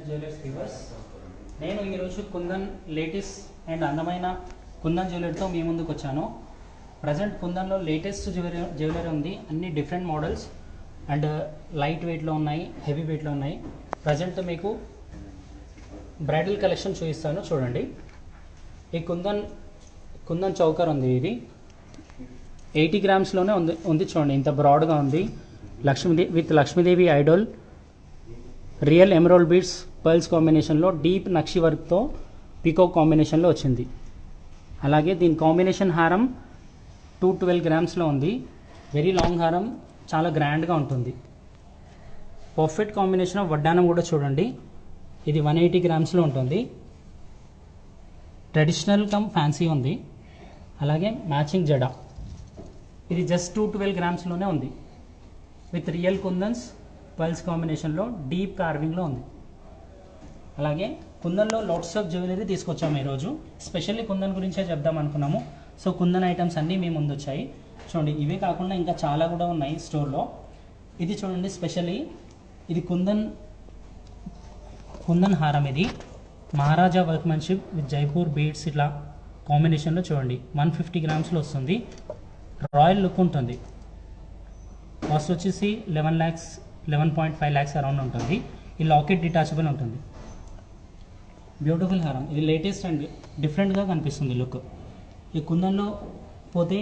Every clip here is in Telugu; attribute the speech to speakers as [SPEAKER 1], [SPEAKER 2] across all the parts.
[SPEAKER 1] జ్యువెలర్స్ వ్యూవర్స్, నేను ఈరోజు కుందన్ లేటెస్ట్ అండ్ అందమైన కుందన్ జ్యువెలరీతో మీ ముందుకు వచ్చాను. ప్రజెంట్ కుందన్లో లేటెస్ట్ జ్యువెలరీ ఉంది. అన్ని డిఫరెంట్ మోడల్స్ అండ్ లైట్ వెయిట్లో ఉన్నాయి, హెవీ వెయిట్లో ఉన్నాయి. ప్రజెంట్ మీకు బ్రైడల్ కలెక్షన్ చూపిస్తాను, చూడండి. ఈ కుందన్ చౌకర్ ఉంది, ఇది 80 గ్రామ్స్లోనే ఉంది చూడండి. ఇంత బ్రాడ్గా ఉంది. Lakshmidevi Idol real emerald beads pearls కాంబినేషన్లో డీప్ నక్షి వర్క్తో పీకాక్ కాంబినేషన్లో వచ్చింది. అలాగే దీని కాంబినేషన్ హారం 212 గ్రామ్స్లో ఉంది. వెరీ లాంగ్ హారం, చాలా గ్రాండ్గా ఉంటుంది. పర్ఫెక్ట్ కాంబినేషన్ ఆఫ్ వడ్డానం కూడా చూడండి. ఇది 180 గ్రామ్స్లో ఉంటుంది. ట్రెడిషనల్ కమ్ ఫ్యాన్సీ ఉంది. అలాగే మ్యాచింగ్ జడా, ఇది జస్ట్ 212 గ్రామ్స్లోనే ఉంది. విత్ రియల్ కుందన్స్ పర్ల్స్ కాంబినేషన్లో డీప్ కార్వింగ్లో ఉంది. అలాగే కుందన్లో లాట్స్ ఆఫ్ జ్యువెలరీ తీసుకొచ్చాము ఈరోజు. స్పెషల్లీ కుందన్ గురించే చెప్దాం అనుకున్నాము. సో కుందన్ ఐటమ్స్ అన్నీ మీ ముందు వచ్చాయి చూడండి. ఇవే కాకుండా ఇంకా చాలా కూడా ఉన్నాయి స్టోర్లో. ఇది చూడండి, స్పెషల్లీ ఇది కుందన్ హారం. ఇది మహారాజా వర్క్మెన్షిప్ విత్ జైపూర్ బీడ్స్ ఇట్లా కాంబినేషన్లో చూడండి. 150 గ్రామ్స్లో వస్తుంది. రాయల్ లుక్ ఉంటుంది. కాస్ట్ వచ్చేసి 11.5 lakhs అరౌండ్ ఉంటుంది. ఈ లాకెట్ డిటాచబుల్ ఉంటుంది. బ్యూటిఫుల్ హారం, ఇది లేటెస్ట్ అండ్ డిఫరెంట్గా కనిపిస్తుంది లుక్. ఈ కుందన్లో పోతే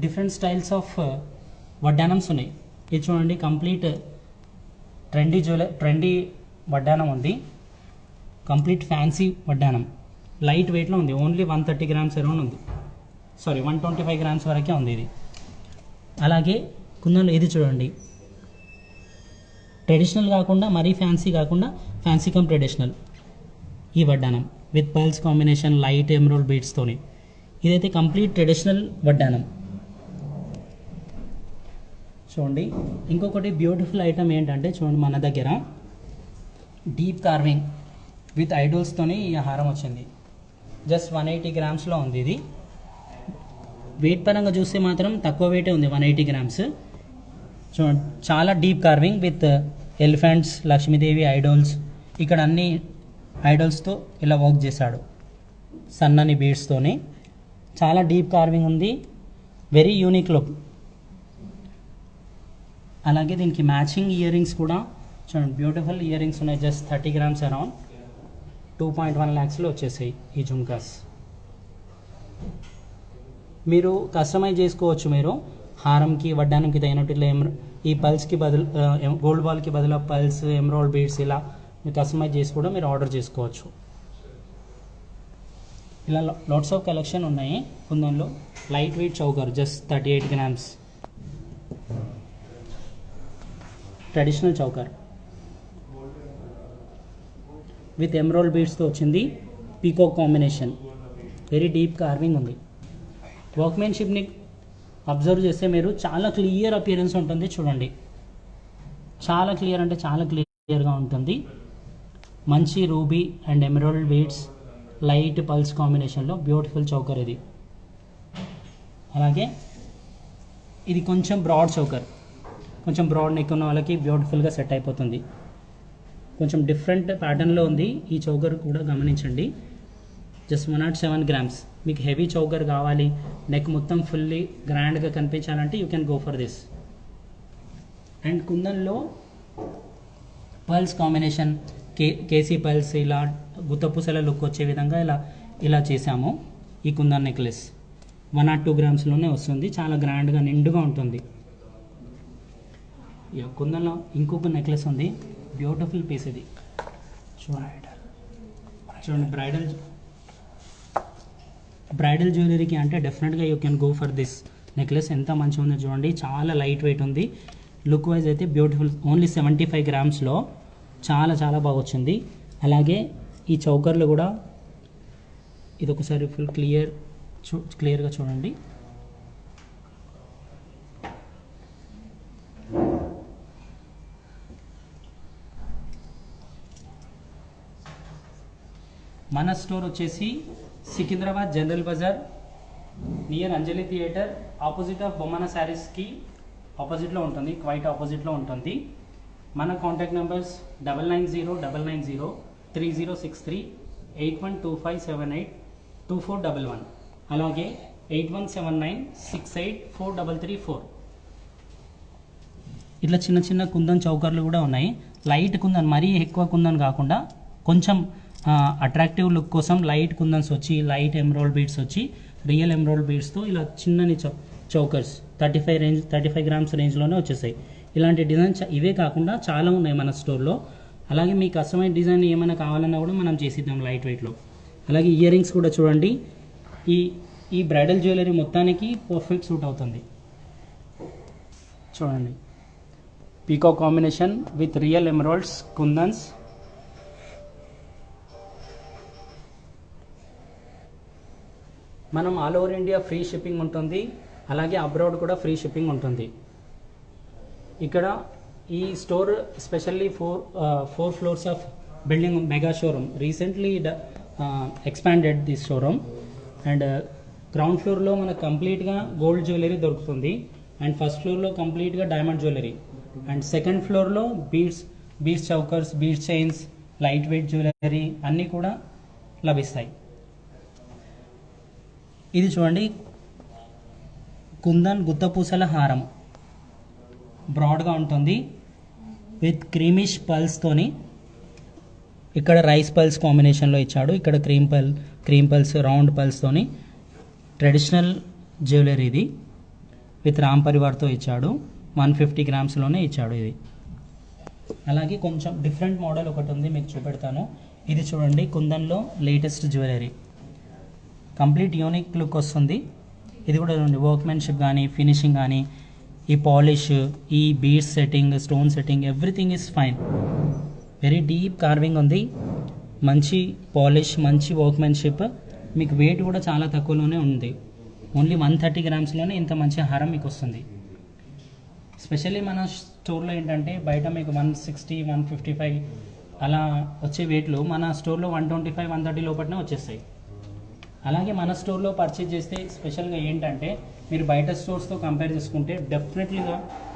[SPEAKER 1] డిఫరెంట్ స్టైల్స్ ఆఫ్ వడ్డానమ్స్ ఉన్నాయి. ఇది చూడండి, కంప్లీట్ ట్రెండీ వడ్డానం ఉంది. కంప్లీట్ ఫ్యాన్సీ వడ్డానం, లైట్ వెయిట్లో ఉంది. ఓన్లీ 130 గ్రామ్స్ అరౌండ్ ఉంది. 125 గ్రామ్స్ వరకే ఉంది ఇది. అలాగే కుందన్లో ఇది చూడండి, ట్రెడిషనల్ కాకుండా మరీ ఫ్యాన్సీ కాకుండా, ఫ్యాన్సీ కమ్ ట్రెడిషనల్ ఈ వడ్డానం with pearls combination light emerald బీడ్స్తోని. ఇదైతే కంప్లీట్ ట్రెడిషనల్ వడ్డానం చూడండి. ఇంకొకటి బ్యూటిఫుల్ ఐటమ్ ఏంటంటే చూడండి, మన దగ్గర డీప్ కార్వింగ్ విత్ ఐడల్స్తోని ఈ హారం వచ్చింది. జస్ట్ 180 గ్రామ్స్లో ఉంది. ఇది వెయిట్ పరంగా చూస్తే మాత్రం తక్కువ వెయిటే ఉంది, 180 గ్రామ్స్. చూడండి, చాలా deep carving with elephants, Lakshmidevi idols. ఇక్కడ అన్ని ఐడల్స్తో ఇలా వర్క్ చేశాడు, సన్నని బీడ్స్తోని. చాలా డీప్ కార్వింగ్ ఉంది, వెరీ యూనిక్ లుక్. అలాగే దీనికి మ్యాచింగ్ ఇయర్ రింగ్స్ కూడా చూడండి, బ్యూటిఫుల్ ఇయర్ రింగ్స్ ఉన్నాయి. జస్ట్ 30 గ్రామ్స్ అరౌండ్ 2.1 lakhsలో వచ్చేసాయి ఈ జుమ్కాస్. మీరు కస్టమైజ్ చేసుకోవచ్చు. మీరు హారంకి వడ్డానంకి తగినట్టు ఇట్లా ఈ పల్స్కి బదులు గోల్డ్ బాల్కి బదులు పల్స్, ఎమరాల్డ్ బీడ్స్ ఇలా మీరు కస్టమైజ్ చేసి కూడా మీరు ఆర్డర్ చేసుకోవచ్చు. ఇలా లాట్స్ ఆఫ్ కలెక్షన్ ఉన్నాయి కుందన్లో. Light weight choker just 38 grams, traditional choker with emerald బీడ్స్తో వచ్చింది. Peacock combination, very deep carving ఉంది. వర్క్మెన్షిప్ని అబ్జర్వ్ చేస్తే మీరు చాలా క్లియర్ అపియరెన్స్ ఉంటుంది చూడండి. చాలా క్లియర్ అంటే చాలా క్లియర్గా ఉంటుంది. మంచి ruby and emerald beads light pulse కాంబినేషన్లో బ్యూటిఫుల్ చౌకర్ ఇది. అలాగే ఇది కొంచెం బ్రాడ్ చౌకర్, కొంచెం బ్రాడ్ నెక్ ఉన్న వాళ్ళకి బ్యూటిఫుల్గా సెట్ అయిపోతుంది. కొంచెం డిఫరెంట్ ప్యాటర్న్లో ఉంది ఈ చౌకర్ కూడా గమనించండి. Just 107 grams. మీకు హెవీ చౌకర్ కావాలి, నెక్ మొత్తం ఫుల్లీ గ్రాండ్గా కనిపించాలంటే you can go for this. And కుందన్లో పర్ల్స్ కాంబినేషన్, కేసీ పర్ల్స్, ఇలా గుత్తపూసల లుక్ వచ్చే విధంగా ఇలా చేసాము. ఈ కుందన్ నెక్లెస్ 102 గ్రామ్స్లోనే వస్తుంది. చాలా గ్రాండ్గా నిండుగా ఉంటుంది. కుందన్లో ఇంకొక నెక్లెస్ ఉంది, బ్యూటిఫుల్ పీస్ ఇది చూడండి. బ్రైడల్ జ్యువెలరీకి అంటే డెఫినెట్గా you can go for this necklace. ఎంత మంచిగా ఉందో చూడండి, చాలా లైట్ వెయిట్ ఉంది. లుక్ వైజ్ అయితే బ్యూటిఫుల్. ఓన్లీ 75 గ్రామ్స్లో చాలా చాలా బాగా వచ్చింది. అలాగే ఈ చౌకర్లు కూడా ఇది ఒకసారి ఫుల్ క్లియర్గా చూడండి. మన స్టోర్ వచ్చేసి Secunderabad general Bazaar near Anjali theatre opposite of Bommana శారీస్కి ఆపోజిట్లో ఉంటుంది, క్వైట్ ఆపోజిట్లో ఉంటుంది. మన కాంటాక్ట్ నెంబర్స్ 9909903063, 8125782411, అలాగే 8179684334. ఇట్లా చిన్న చిన్న కుందన్ చౌకర్లు కూడా ఉన్నాయి. లైట్ కుందన్, మరీ ఎక్కువ కుందన్ కాకుండా కొంచెం అట్రాక్టివ్ లుక్ కోసం లైట్ కుందన్స్ వచ్చి, లైట్ ఎమరాల్డ్ బీడ్స్ వచ్చి, రియల్ ఎమరాల్డ్ బీడ్స్తో ఇలా చిన్నని చౌకర్స్ 35 గ్రామ్స్ రేంజ్లోనే వచ్చేసాయి. ఇలాంటి డిజైన్ ఇవే కాకుండా చాలా ఉన్నాయి మన స్టోర్లో. అలాగే మీ కస్టమైజ్ డిజైన్ ఏమైనా కావాలన్నా కూడా మనం చేసిద్దాం లైట్ వెయిట్లో. అలాగే ఇయర్ రింగ్స్ కూడా చూడండి, ఈ బ్రైడల్ జ్యువెలరీ మొత్తానికి పర్ఫెక్ట్ సూట్ అవుతుంది. చూడండి, peacock combination with real emeralds kundans. మనం all over India free shipping ఉంటుంది, అలాగే అబ్రాడ్ కూడా ఫ్రీ షిప్పింగ్ ఉంటుంది. ఇక్కడ ఈ store specially 4 floors of building mega showroom. Recently expanded this showroom. And ground ఫ్లోర్లో మనకు కంప్లీట్గా గోల్డ్ జ్యువెలరీ దొరుకుతుంది, అండ్ ఫస్ట్ ఫ్లోర్లో కంప్లీట్గా డైమండ్ జ్యువెలరీ, అండ్ సెకండ్ ఫ్లోర్లో beads chokers, beads chains, light weight jewellery అన్నీ కూడా లభిస్తాయి. ఇది చూడండి, కుందన్ గుత్తపూసల హారం బ్రాడ్గా ఉంటుంది విత్ క్రీమిష్ పల్స్తోని. ఇక్కడ రైస్ పల్స్ కాంబినేషన్లో ఇచ్చాడు, ఇక్కడ క్రీమ్ పల్స్ రౌండ్ పల్స్తోని ట్రెడిషనల్ జ్యువెలరీ ఇది విత్ రామ్ పరివార్తో ఇచ్చాడు. 150 గ్రామ్స్లోనే ఇచ్చాడు ఇది. అలాగే కొంచెం డిఫరెంట్ మోడల్ ఒకటి ఉంది, మీకు చూపెడతాను. ఇది చూడండి, కుందన్లో latest jewellery, complete unique look వస్తుంది. ఇది కూడా చూడండి, వర్క్మెన్షిప్ కానీ ఫినిషింగ్ కానీ, ఈ పాలిష్, ఈ beads setting, stone setting, everything is fine. Very deep carving ఉంది, మంచి పాలిష్, మంచి వర్క్మెన్షిప్. మీకు వెయిట్ కూడా చాలా తక్కువలోనే ఉంది, ఓన్లీ 130 గ్రామ్స్లోనే ఇంత మంచి హారం మీకు వస్తుంది. స్పెషల్లీ మన స్టోర్లో ఏంటంటే బయట మీకు 160, 155 అలా వచ్చే వెయిట్లు మన స్టోర్లో 125, 130 లోపలనే వచ్చేస్తాయి. అలాగే మన స్టోర్లో పర్చేజ్ చేస్తే స్పెషల్గా ఏంటంటే మీరు బయట స్టోర్స్తో కంపేర్ చేసుకుంటే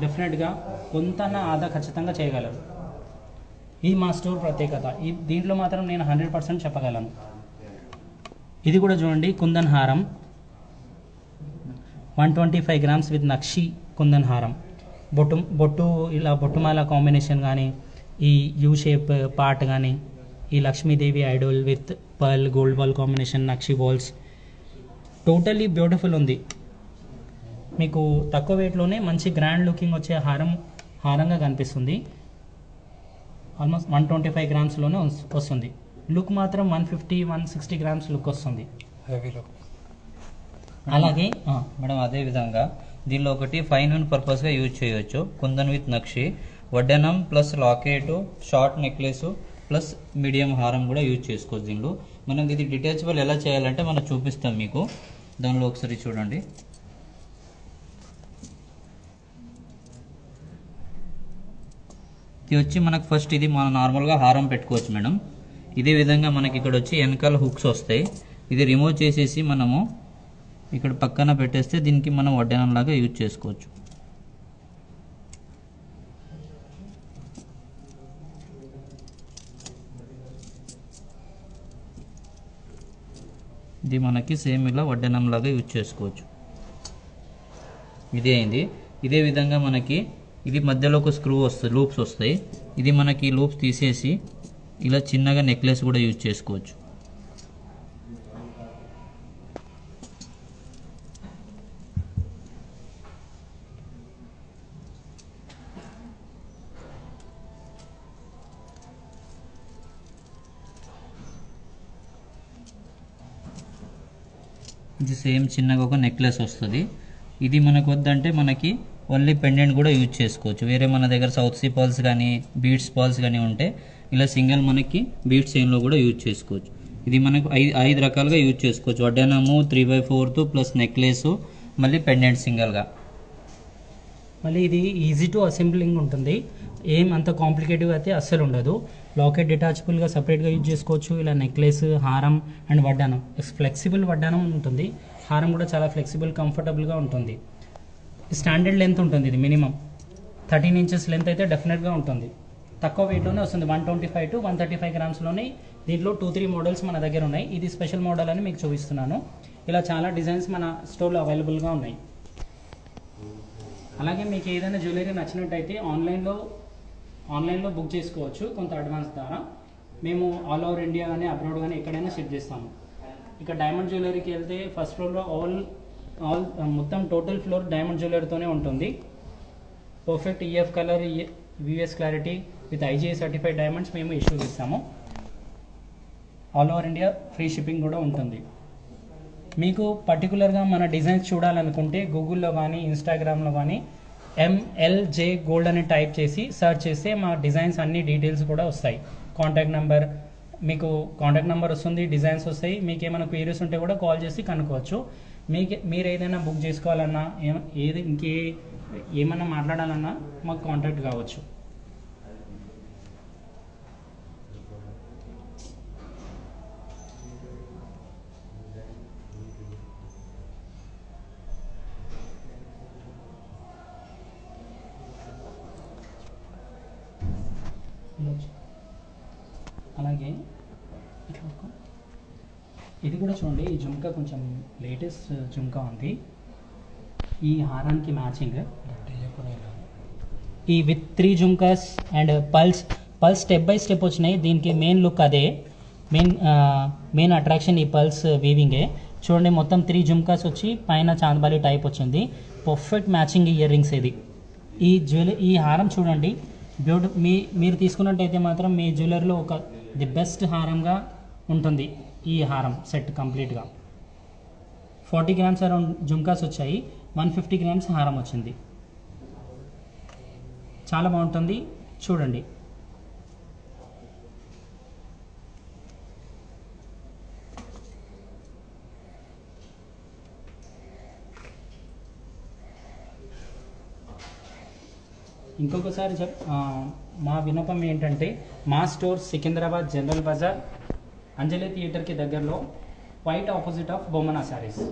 [SPEAKER 1] డెఫినెట్గా కొంత ఆదా ఖచ్చితంగా చేయగలరు. ఇది మా స్టోర్ ప్రత్యేకత. దీంట్లో మాత్రం నేను 100% చెప్పగలను. ఇది కూడా చూడండి, కుందన్ హారం 125 గ్రామ్స్ విత్ నక్షి కుందన్ హారం. బొట్టు ఇలా బొట్టుమాల కాంబినేషన్ కానీ, ఈ యూ షేప్ పార్ట్ కానీ, ఈ Lakshmidevi Idol with pearl gold ball combination, nakshi balls, totally beautiful ఉంది. మీకు తక్కువ వెయిట్లోనే మంచి గ్రాండ్ లుకింగ్ వచ్చే హారంగా కనిపిస్తుంది. ఆల్మోస్ట్ 125 గ్రామ్స్లోనే వస్తుంది. లుక్ మాత్రం 150, 160 గ్రామ్స్ లుక్ వస్తుంది. అలాగే
[SPEAKER 2] మేడం అదే విధంగా దీనిలో ఒకటి ఫైన్ అండ్ పర్పస్గా యూజ్ చేయవచ్చు. కుందన్ విత్ నక్షి, వడ్డనం plus locket, short necklace plus medium హారం కూడా యూజ్ చేసుకోవచ్చు. దీనిలో మనం ఇది డిటాచబుల్ ఎలా చేయాలంటే మనం చూపిస్తాం మీకు. దానిలో ఒకసారి చూడండి. ఇది వచ్చి మనకు ఫస్ట్ ఇది మనం నార్మల్గా హారం పెట్టుకోవచ్చు మేడం. ఇదే విధంగా మనకి ఇక్కడ వచ్చి వెనకాల హుక్స్ వస్తాయి. ఇది రిమూవ్ చేసేసి మనము ఇక్కడ పక్కన పెట్టేస్తే దీనికి మనం వడ్డానం లాగా యూజ్ చేసుకోవచ్చు. ఇది మనకి సేమ్ ఇలా వడ్డానం లాగా యూజ్ చేసుకోవచ్చు. ఇదే అయింది. ఇదే విధంగా మనకి ఇది మధ్యలో ఒక స్క్రూ వస్తుంది, లూప్స్ వస్తాయి. ఇది మనకి లూప్స్ తీసేసి ఇలా చిన్నగా నెక్లెస్ కూడా యూజ్ చేసుకోవచ్చు. ఇది సేమ్ చిన్నగా ఒక నెక్లెస్ వస్తుంది. ఇది మనకు వద్దంటే మనకి ఓన్లీ పెండెంట్ కూడా యూజ్ చేసుకోవచ్చు. వేరే మన దగ్గర సౌత్ సీ పర్ల్స్ కానీ బీడ్స్ పర్ల్స్ కానీ ఉంటే ఇలా సింగిల్ మనకి బీడ్స్ చైన్లో కూడా యూజ్ చేసుకోవచ్చు. ఇది మనకు 5 రకాలుగా యూజ్ చేసుకోవచ్చు. వడ్డానము 3/4 ప్లస్ నెక్లెస్, మళ్ళీ పెండెంట్ సింగిల్గా.
[SPEAKER 1] మళ్ళీ ఇది ఈజీ టు అసెంబ్లింగ్ ఉంటుంది, ఏం అంత కాంప్లికేటివ్ అయితే అస్సలు ఉండదు. లాకెట్ డిటాచబుల్గా సపరేట్గా యూజ్ చేసుకోవచ్చు. ఇలా నెక్లెస్, హారం అండ్ వడ్డానం, ఫ్లెక్సిబుల్ వడ్డానం ఉంటుంది. హారం కూడా చాలా ఫ్లెక్సిబుల్, కంఫర్టబుల్గా ఉంటుంది. స్టాండర్డ్ లెంత్ ఉంటుంది. ఇది మినిమం 13 ఇంచెస్ లెంత్ అయితే డెఫినెట్గా ఉంటుంది. తక్కువ వెయిట్లోనే వస్తుంది. 125 to 135 గ్రామ్స్లోనే దీంట్లో 2-3 మోడల్స్ మన దగ్గర ఉన్నాయి. ఇది స్పెషల్ మోడల్ అని మీకు చూపిస్తున్నాను. ఇలా చాలా డిజైన్స్ మన స్టోర్లో అవైలబుల్గా ఉన్నాయి. అలాగే మీకు ఏదైనా జ్యువెలరీ నచ్చినట్టయితే ఆన్లైన్లో బుక్ చేసుకోవచ్చు కొంత అడ్వాన్స్ ద్వారా. మేము ఆల్ ఓవర్ ఇండియా కానీ అబ్రాడ్ కానీ ఎక్కడైనా షిప్ చేస్తాము. ఇక డైమండ్ జ్యువెలరీకి వెళ్తే ఫస్ట్ ఫ్లోర్లో మొత్తం టోటల్ ఫ్లోర్ డైమండ్ జ్యువెలరీతోనే ఉంటుంది. Perfect EF colour, VS clarity with IGI certified diamonds మేము ఇష్యూ చేస్తాము. All over India free shipping కూడా ఉంటుంది. మీకు పర్టికులర్గా మన డిజైన్స్ చూడాలనుకుంటే గూగుల్లో కానీ ఇన్స్టాగ్రామ్లో కానీ MLJ గోల్డ్ అని టైప్ చేసి సర్చ్ చేస్తే మా డిజైన్స్ అన్ని డీటెయిల్స్ కూడా వస్తాయి. మీకు కాంటాక్ట్ నెంబర్ వస్తుంది, డిజైన్స్ వస్తాయి. మీకు ఏమైనా క్వైరీస్ ఉంటే కూడా కాల్ చేసి కనుక్కోవచ్చు. మీరు ఏదైనా బుక్ చేసుకోవాలన్నా ఏమైనా మాట్లాడాలన్నా మాకు కాంటాక్ట్ కావచ్చు. అలాగే ఇది కూడా చూడండి, ఈ జుంకా కొంచెం లేటెస్ట్ జుంకా ఉంది. ఈ హారానికి మ్యాచింగ్ ఈ with 3 jhumkas and pulse step by step వచ్చినాయి. దీనికి మెయిన్ లుక్ అదే, మెయిన్ అట్రాక్షన్ ఈ పల్స్ వీవింగే. చూడండి మొత్తం 3 జుంకాస్ వచ్చి పైన చాందబాలి టైప్ వచ్చింది. పర్ఫెక్ట్ మ్యాచింగ్ ఇయర్ రింగ్స్ ఇది. ఈ హారం చూడండి మీరు తీసుకున్నట్టయితే మాత్రం మీ జ్యువెలరీలో ది బెస్ట్ హారంగా ఉంటుంది. ఈ హారం సెట్ కంప్లీట్గా 40 గ్రామ్స్ అరౌండ్ జుంకాస్ వచ్చాయి, 150 గ్రామ్స్ హారం వచ్చింది. చాలా బాగుంటుంది చూడండి. ఇంకొకసారి మా విన్నపం ఏంటంటే మా స్టోర్ సికింద్రాబాద్ జనరల్ బజార్ అంజలి థియేటర్కి దగ్గరలో, క్వైట్ ఆపోజిట్ ఆఫ్ బొమ్మనా శారీస్.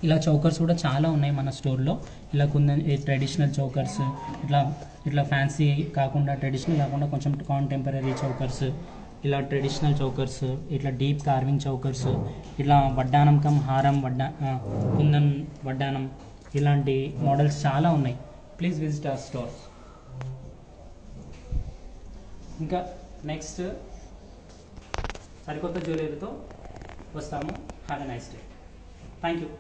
[SPEAKER 1] ఇలా చౌకర్స్ కూడా చాలా ఉన్నాయి మన స్టోర్లో. ఇలా కొన్ని ట్రెడిషనల్ చౌకర్స్, ఇట్లా ఫ్యాన్సీ కాకుండా ట్రెడిషనల్ కాకుండా కొంచెం కాంటెంపరీ చౌకర్స్, ఇలా ట్రెడిషనల్ చౌకర్స్, ఇట్లా డీప్ కార్వింగ్ చౌకర్స్, ఇట్లా వడ్డానం కమ్ హారం కుందన్ వడ్డానం, ఇలాంటి మోడల్స్ చాలా ఉన్నాయి. Please visit our store. ఇంకా నెక్స్ట్ సరికొత్త జ్యువెలరీతో వస్తాము. Have a nice day. Thank you.